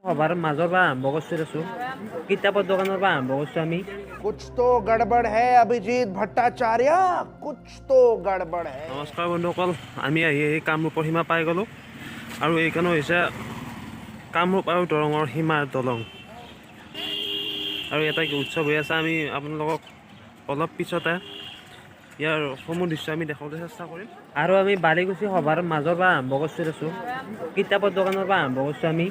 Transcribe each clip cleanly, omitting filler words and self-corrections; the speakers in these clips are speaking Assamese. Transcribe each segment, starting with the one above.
সভাৰ মাজৰ পৰা আৰম্ভ কৰিছোঁ আছোঁ কিতাপৰ দোকানৰ পৰা আৰম্ভ কৰিছোঁ আমি। कुछ तो गड़बड़ है अभिजीत भट्टाचार्य, कुछ तो गड़बड़ है। নমস্কাৰ বন্ধুসকল, আমি আহি কামৰূপৰ সীমা পাই গ'লোঁ আৰু এইখন হৈছে কামৰূপ আৰু দৰঙৰ সীমাৰ দলং। আৰু এটা উৎসৱ হৈ আছে, আমি আপোনালোকক অলপ পিছতে ইয়াৰ সমূহ দৃশ্য আমি দেখাবলৈ চেষ্টা কৰিম। আৰু আমি বালিকুচি সভাৰ মাজৰ পৰা আৰম্ভ কৰিছোঁ আছোঁ কিতাপৰ দোকানৰ পৰা আৰম্ভ কৰিছোঁ আমি।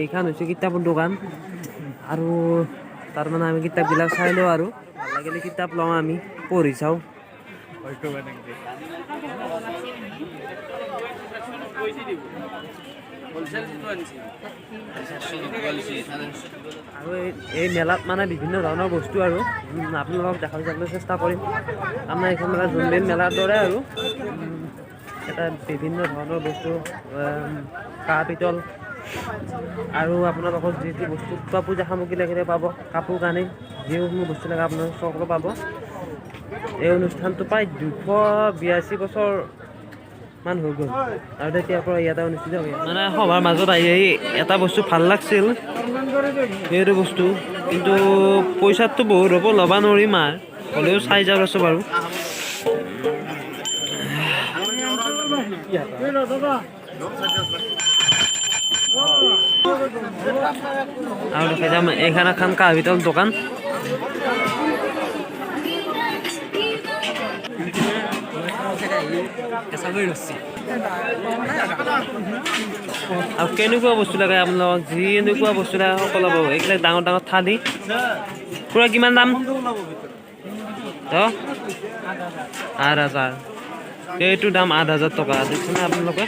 এইখন হৈছে কিতাপৰ দোকান আৰু তাৰমানে আমি কিতাপবিলাক চাই লওঁ আৰু ভাল লাগিলে কিতাপ লওঁ, আমি পঢ়ি চাওঁ। আৰু এই মেলাত মানে বিভিন্ন ধৰণৰ বস্তু আৰু আপোনালোকক দেখাবলৈ চেষ্টা কৰিম। আমাৰ এইখন মেলা জোনবিল মেলাৰ দৰে আৰু এটা বিভিন্ন ধৰণৰ বস্তু, কাঁহ পিতল আৰু আপোনালোকৰ যি যি বস্তু পূজা সামগ্ৰী লাগিলে পাব, কাপোৰ কানি যিসমূহ বস্তু লাগে আপোনালোকে সকলো পাব। এই অনুষ্ঠানটো প্ৰায় 282 বছৰ মান হৈ গ'ল আৰু তেতিয়াৰ পৰা ইয়াতে অনুষ্ঠিত হয়। মানে সভাৰ মাজত আহি এটা বস্তু ভাল লাগছিল, সেইটো বস্তু কিন্তু পইচাটো বহুত হ'ব, ল'ব নোৱাৰিম আৰু হ'লেও চাই যাব আছোঁ বাৰু। আৰু দেখাই যাম এইখান এখন কাঁহ পিতল দোকান। আৰু কেনেকুৱা বস্তু লাগে আপোনালোকক, যি এনেকুৱা বস্তু লাগে সকলো পাব। এইবিলাক ডাঙৰ ডাঙৰ থালি পুৰা কিমান দাম? 8,000। এইটো দাম 8,000 টকা। দেখিছেনে আপোনালোকে?